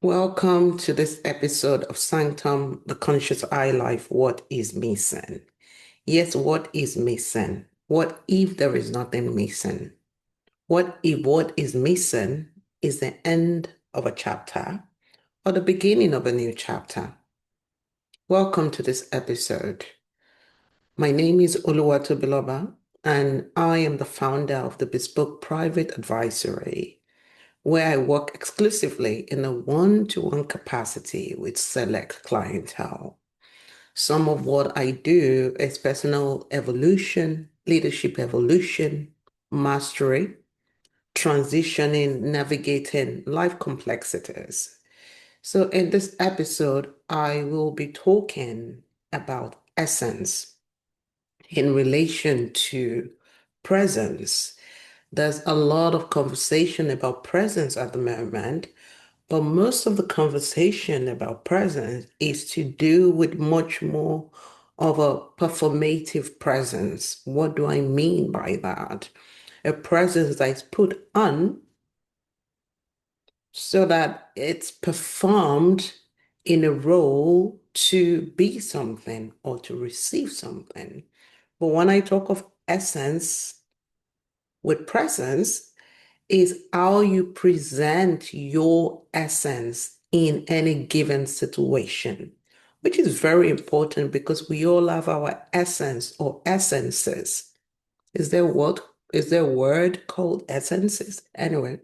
Welcome to this episode of Sanctum, the Conscious Eye Life. What is missing? Yes, what is missing? What if there is nothing missing? What if what is missing is the end of a chapter or the beginning of a new chapter? Welcome to this episode. My name is Oluwatobiloba, and I am the founder of the Bespoke Private Advisory, where I work exclusively in a one-to-one capacity with select clientele. Some of what I do is personal evolution, leadership evolution, mastery, transitioning, navigating life complexities. So, in this episode, I will be talking about essence in relation to presence. There's a lot of conversation about presence at the moment, but most of the conversation about presence is to do with much more of a performative presence. What do I mean by that? A presence that is put on so that it's performed in a role to be something or to receive something. But when I talk of essence with presence, is how you present your essence in any given situation, which is very important because we all have our essence or essences. Is there what is there a word called essences? Anyway,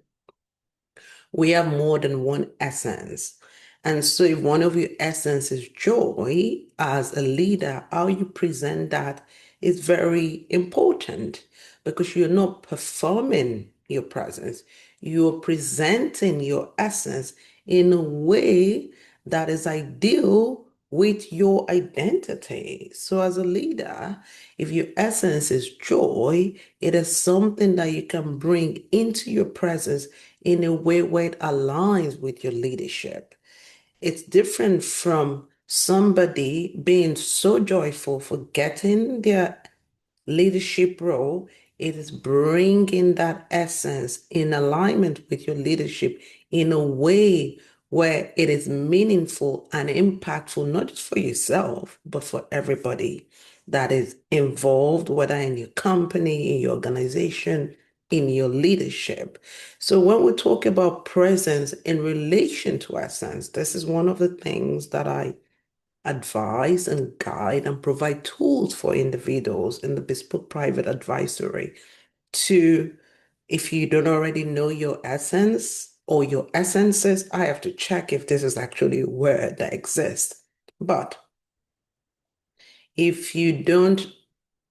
we have more than one essence. And so if one of your essence is joy, as a leader, how you present that is very important because you're not performing your presence. You're presenting your essence in a way that is ideal with your identity. So as a leader, if your essence is joy, it is something that you can bring into your presence in a way where it aligns with your leadership. It's different from somebody being so joyful for getting their leadership role. It is bringing that essence in alignment with your leadership in a way where it is meaningful and impactful, not just for yourself, but for everybody that is involved, whether in your company, in your organization, in your leadership. So when we talk about presence in relation to essence, this is one of the things that I advise and guide and provide tools for individuals in the Bespoke Private Advisory to, if you don't already know your essence or your essences, I have to check if this is actually a word that exists. But if you don't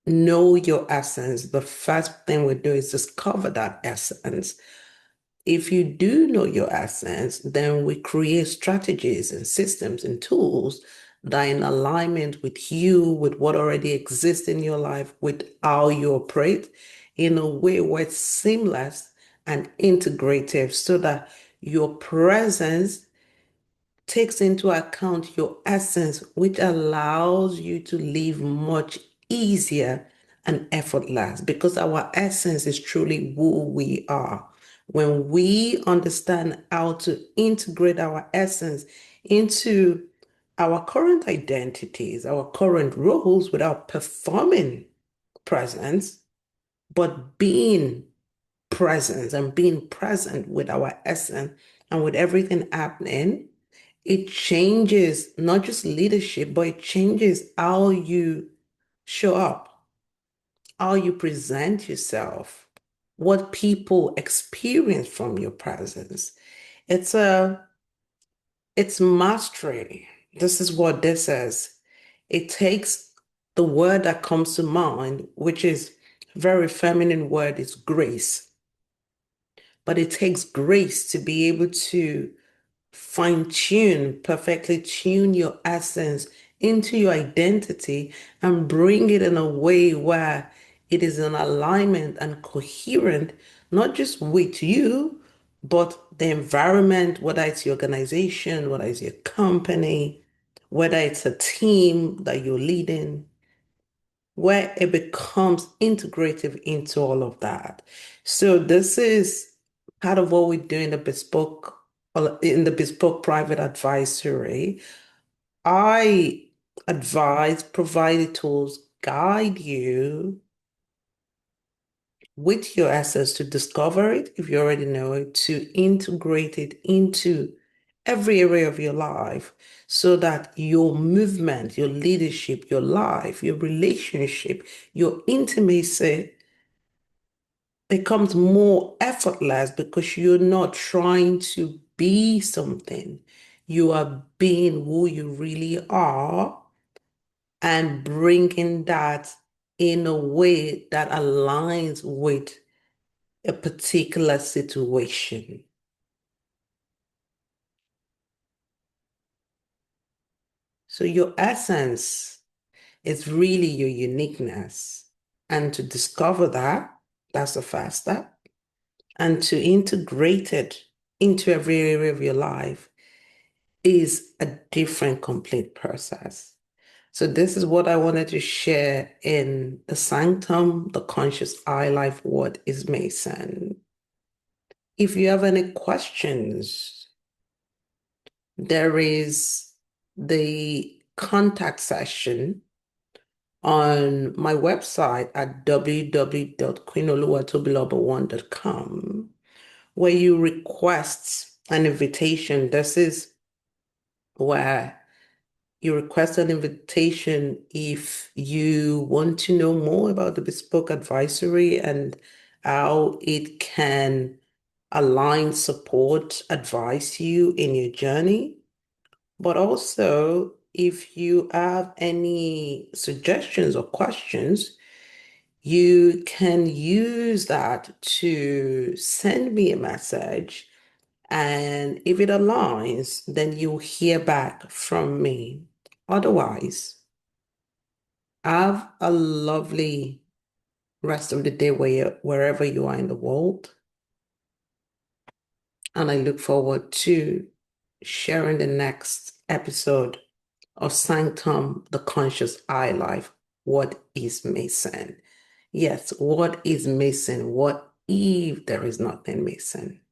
know your essence, the first thing we do is discover that essence. If you do know your essence, then we create strategies and systems and tools that are in alignment with you, with what already exists in your life, with how you operate in a way where it's seamless and integrative so that your presence takes into account your essence, which allows you to live much easier and effortless because our essence is truly who we are. When we understand how to integrate our essence into our current identities, our current roles without performing presence, but being presence and being present with our essence and with everything happening, it changes not just leadership, but it changes how you show up, how you present yourself, what people experience from your presence. It's a it's mastery. This is what this is. It takes the word that comes to mind, which is very feminine word, is grace. But it takes grace to be able to fine tune, perfectly tune your essence into your identity and bring it in a way where it is in alignment and coherent, not just with you, but the environment, whether it's your organization, whether it's your company, whether it's a team that you're leading, where it becomes integrative into all of that. So this is part of what we do in the bespoke in the bespoke private advisory, I advise, provide the tools, guide you with your assets to discover it, if you already know it, to integrate it into every area of your life so that your movement, your leadership, your life, your relationship, your intimacy becomes more effortless because you're not trying to be something. You are being who you really are and bringing that in a way that aligns with a particular situation. So your essence is really your uniqueness. And to discover that, that's the first step. And to integrate it into every area of your life is a different, complete process. So this is what I wanted to share in the Sanctum, the Conscious I Life. What is Mason? If you have any questions, there is the contact section on my website at www.queenoluwatobiloba1.com where you request an invitation. This is where you request an invitation if you want to know more about the bespoke advisory and how it can align, support, advise you in your journey. But also, if you have any suggestions or questions, you can use that to send me a message. And if it aligns, then you'll hear back from me. Otherwise, have a lovely rest of the day wherever you are in the world. And I look forward to sharing the next episode of Sanctum, the Conscious I Life. What is missing? Yes, what is missing? What if there is nothing missing?